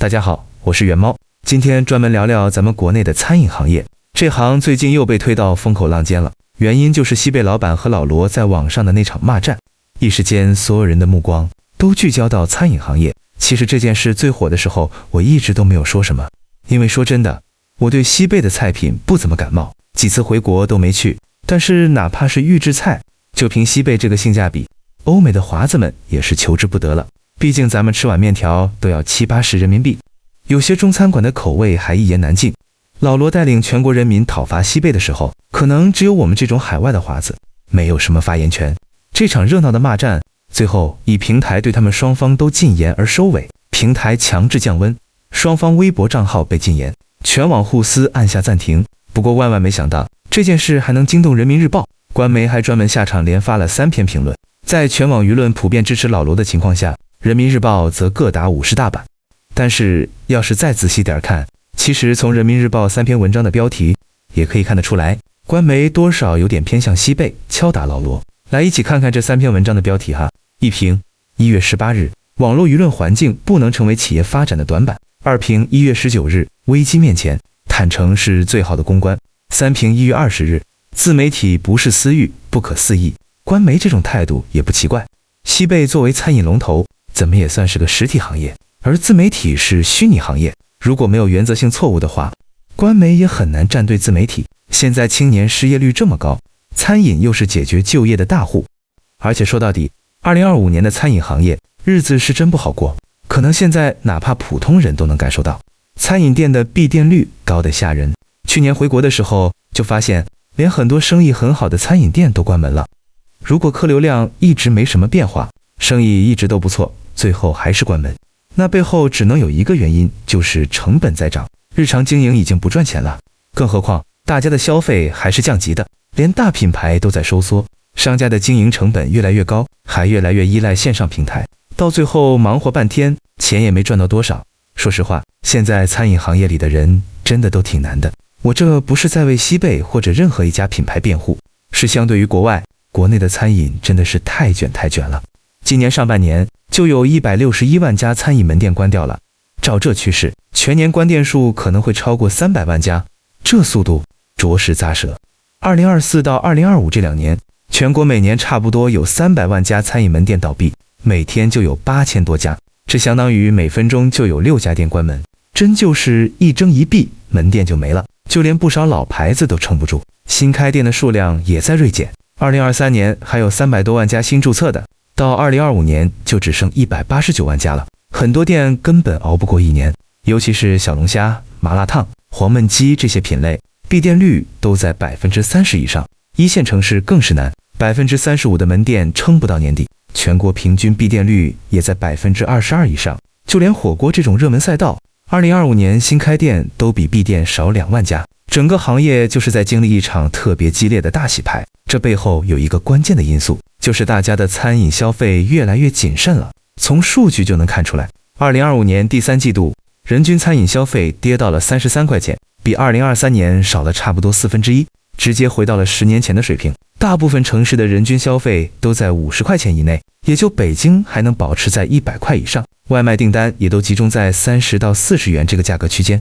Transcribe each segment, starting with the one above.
大家好，我是元猫，今天专门聊聊咱们国内的餐饮行业。这行最近又被推到风口浪尖了，原因就是西贝老板和老罗在网上的那场骂战，一时间所有人的目光都聚焦到餐饮行业。其实这件事最火的时候，我一直都没有说什么，因为说真的，我对西贝的菜品不怎么感冒，几次回国都没去。但是哪怕是预制菜，就凭西贝这个性价比，欧美的华子们也是求之不得了。毕竟咱们吃碗面条都要70-80人民币，有些中餐馆的口味还一言难尽。老罗带领全国人民讨伐西贝的时候，可能只有我们这种海外的华子没有什么发言权。这场热闹的骂战，最后以平台对他们双方都禁言而收尾，平台强制降温，双方微博账号被禁言，全网互撕按下暂停。不过万万没想到，这件事还能惊动人民日报，官媒还专门下场连发了3篇评论。在全网舆论普遍支持老罗的情况下，人民日报则各打50大板。但是要是再仔细点看，其实从人民日报3篇文章的标题也可以看得出来，官媒多少有点偏向西贝，敲打老罗。来一起看看这3篇文章的标题哈。一评1月18日，网络舆论环境不能成为企业发展的短板。2评1月19日，危机面前坦诚是最好的公关。3评1月20日，自媒体不是私域，不可思议。官媒这种态度也不奇怪，西贝作为餐饮龙头，怎么也算是个实体行业，而自媒体是虚拟行业，如果没有原则性错误的话，官媒也很难站队自媒体。现在青年失业率这么高，餐饮又是解决就业的大户，而且说到底，2025年的餐饮行业日子是真不好过，可能现在哪怕普通人都能感受到，餐饮店的闭店率高得吓人。去年回国的时候就发现，连很多生意很好的餐饮店都关门了。如果客流量一直没什么变化，生意一直都不错，最后还是关门，那背后只能有一个原因，就是成本在涨，日常经营已经不赚钱了。更何况大家的消费还是降级的，连大品牌都在收缩，商家的经营成本越来越高，还越来越依赖线上平台，到最后忙活半天，钱也没赚到多少。说实话，现在餐饮行业里的人真的都挺难的。我这不是在为西贝或者任何一家品牌辩护，是相对于国外，国内的餐饮真的是太卷了。今年上半年就有161万家餐饮门店关掉了，照这趋势，全年关店数可能会超过300万家，这速度着实咂舌。2024到2025这2年，全国每年差不多有300万家餐饮门店倒闭，每天就有8000多家，这相当于每分钟就有6家店关门，真就是一睁一闭门店就没了，就连不少老牌子都撑不住，新开店的数量也在锐减。2023年还有300多万家新注册的，到2025年就只剩189万家了，很多店根本熬不过1年，尤其是小龙虾、麻辣烫、黄焖鸡这些品类，闭店率都在30%以上，一线城市更是难，35%的门店撑不到年底，全国平均闭店率也在22%以上。就连火锅这种热门赛道，2025年新开店都比闭店少2万家，整个行业就是在经历一场特别激烈的大洗牌。这背后有一个关键的因素，就是大家的餐饮消费越来越谨慎了。从数据就能看出来，2025年第3季度人均餐饮消费跌到了33块钱，比2023年少了差不多1/4，直接回到了10年前的水平。大部分城市的人均消费都在50块钱以内，也就北京还能保持在100块以上，外卖订单也都集中在30到40元这个价格区间。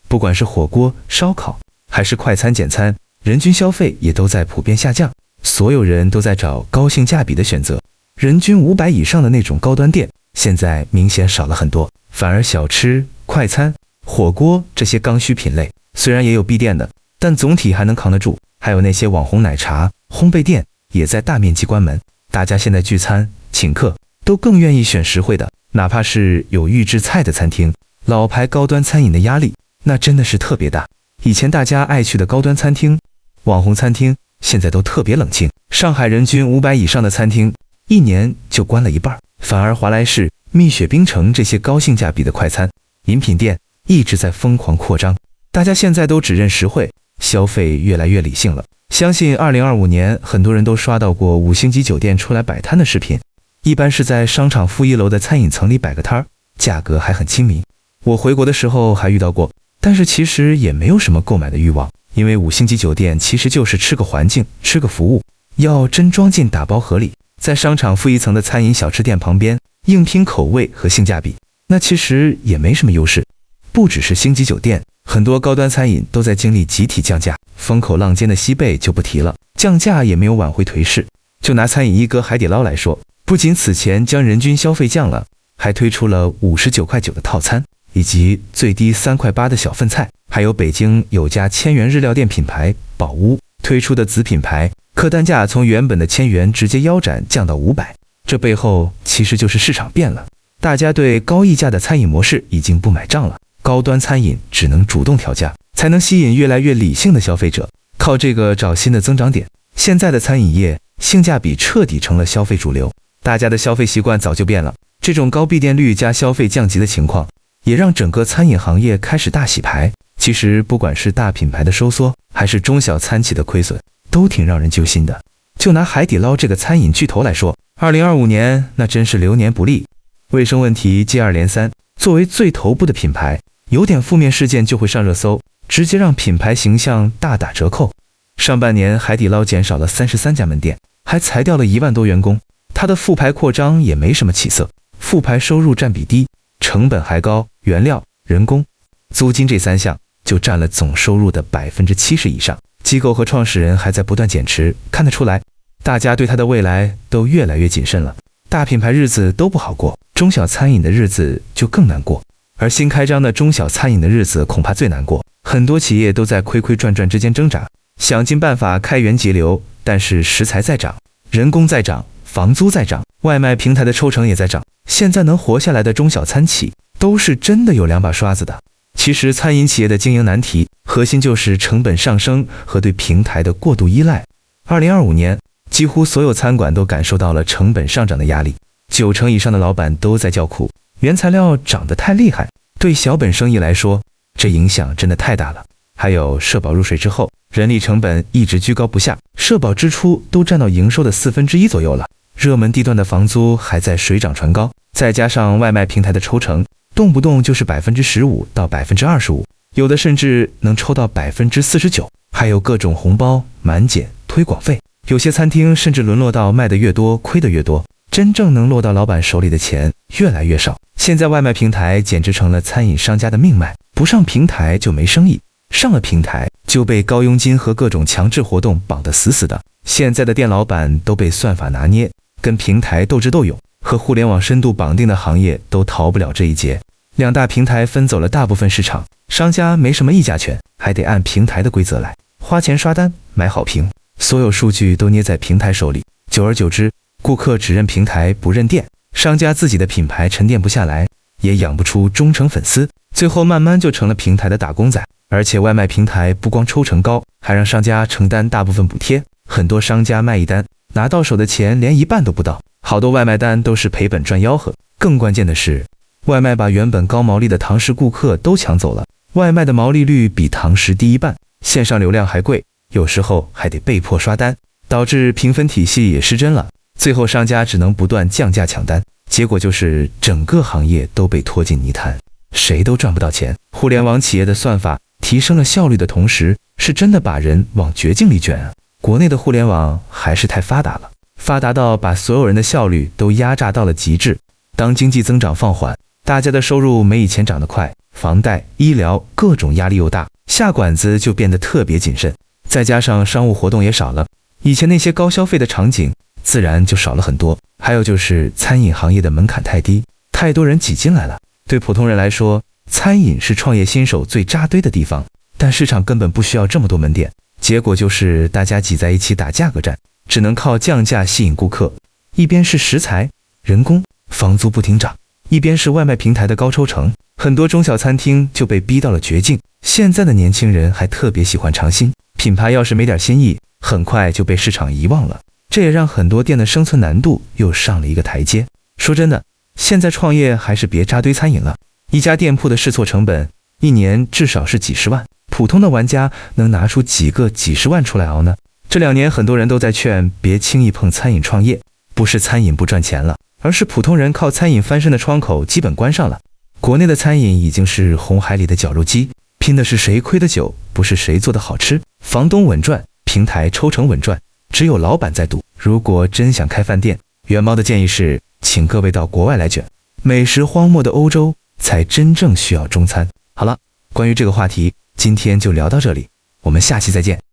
不管是火锅、烧烤还是快餐简餐，人均消费也都在普遍下降，所有人都在找高性价比的选择。人均500以上的那种高端店现在明显少了很多，反而小吃、快餐、火锅这些刚需品类虽然也有闭店的，但总体还能扛得住。还有那些网红奶茶、烘焙店也在大面积关门，大家现在聚餐请客都更愿意选实惠的，哪怕是有预制菜的餐厅，老牌高端餐饮的压力那真的是特别大。以前大家爱去的高端餐厅、网红餐厅现在都特别冷清，上海人均500以上的餐厅1年就关了一半，反而华莱士、蜜雪冰城这些高性价比的快餐、饮品店一直在疯狂扩张，大家现在都只认实惠，消费越来越理性了。相信2025年很多人都刷到过5星级酒店出来摆摊的视频，一般是在商场负1楼的餐饮层里摆个摊儿，价格还很亲民。我回国的时候还遇到过，但是其实也没有什么购买的欲望，因为5星级酒店其实就是吃个环境，吃个服务，要真装进打包盒里，在商场负1层的餐饮小吃店旁边硬拼口味和性价比，那其实也没什么优势。不只是星级酒店，很多高端餐饮都在经历集体降价，风口浪尖的西贝就不提了，降价也没有挽回颓势。就拿餐饮一哥海底捞来说，不仅此前将人均消费降了，还推出了59.9块的套餐，以及最低3.8块的小份菜，还有北京有家1000元日料店品牌宝屋推出的子品牌，客单价从原本的1000元直接腰斩降到500。这背后其实就是市场变了，大家对高溢价的餐饮模式已经不买账了，高端餐饮只能主动调价，才能吸引越来越理性的消费者，靠这个找新的增长点。现在的餐饮业性价比彻底成了消费主流，大家的消费习惯早就变了，这种高闭店率加消费降级的情况，也让整个餐饮行业开始大洗牌。其实不管是大品牌的收缩，还是中小餐企的亏损，都挺让人揪心的。就拿海底捞这个餐饮巨头来说，2025年那真是流年不利，卫生问题接二连三，作为最头部的品牌，有点负面事件就会上热搜，直接让品牌形象大打折扣。上半年海底捞减少了33家门店，还裁掉了1万多员工，它的复牌扩张也没什么起色，复牌收入占比低，成本还高，原料、人工、租金这3项就占了总收入的70%以上。机构和创始人还在不断减持，看得出来，大家对它的未来都越来越谨慎了。大品牌日子都不好过，中小餐饮的日子就更难过。而新开张的中小餐饮的日子恐怕最难过，很多企业都在亏亏赚赚之间挣扎，想尽办法开源节流，但是食材在涨，人工在涨，房租在涨，外卖平台的抽成也在涨。现在能活下来的中小餐企都是真的有2把刷子的。其实餐饮企业的经营难题，核心就是成本上升和对平台的过度依赖。2025年，几乎所有餐馆都感受到了成本上涨的压力，90%以上的老板都在叫苦，原材料涨得太厉害，对小本生意来说，这影响真的太大了。还有社保入水之后，人力成本一直居高不下，社保支出都占到营收的1/4左右了。热门地段的房租还在水涨船高，再加上外卖平台的抽成，动不动就是15%到25%，有的甚至能抽到49%，还有各种红包、满减、推广费。有些餐厅甚至沦落到卖得越多，亏得越多，真正能落到老板手里的钱越来越少。现在外卖平台简直成了餐饮商家的命脉，不上平台就没生意，上了平台就被高佣金和各种强制活动绑得死死的。现在的店老板都被算法拿捏，跟平台斗智斗勇，和互联网深度绑定的行业都逃不了这一劫。2大平台分走了大部分市场，商家没什么议价权，还得按平台的规则来，花钱刷单买好评，所有数据都捏在平台手里。久而久之，顾客只认平台不认店，商家自己的品牌沉淀不下来，也养不出忠诚粉丝，最后慢慢就成了平台的打工仔。而且外卖平台不光抽成高，还让商家承担大部分补贴，很多商家卖一单拿到手的钱连1半都不到，好多外卖单都是赔本赚吆喝。更关键的是，外卖把原本高毛利的堂食顾客都抢走了，外卖的毛利率比堂食低1半，线上流量还贵，有时候还得被迫刷单，导致评分体系也失真了。最后商家只能不断降价抢单，结果就是整个行业都被拖进泥潭，谁都赚不到钱。互联网企业的算法提升了效率的同时，是真的把人往绝境里卷啊！国内的互联网还是太发达了，发达到把所有人的效率都压榨到了极致。当经济增长放缓，大家的收入没以前涨得快，房贷、医疗各种压力又大，下馆子就变得特别谨慎。再加上商务活动也少了，以前那些高消费的场景自然就少了很多。还有就是餐饮行业的门槛太低，太多人挤进来了。对普通人来说，餐饮是创业新手最扎堆的地方，但市场根本不需要这么多门店，结果就是大家挤在一起打价格战，只能靠降价吸引顾客。一边是食材、人工、房租不停涨，一边是外卖平台的高抽成，很多中小餐厅就被逼到了绝境。现在的年轻人还特别喜欢尝新，品牌要是没点新意，很快就被市场遗忘了，这也让很多店的生存难度又上了一个台阶。说真的，现在创业还是别扎堆餐饮了，一家店铺的试错成本1年至少是几十万，普通的玩家能拿出几个几十万出来熬呢？这2年很多人都在劝别轻易碰餐饮创业，不是餐饮不赚钱了，而是普通人靠餐饮翻身的窗口基本关上了。国内的餐饮已经是红海里的绞肉机，拼的是谁亏的久，不是谁做的好吃。房东稳赚，平台抽成稳赚，只有老板在赌。如果真想开饭店，元猫的建议是请各位到国外来卷，美食荒漠的欧洲才真正需要中餐。好了，关于这个话题，今天就聊到这里，我们下期再见。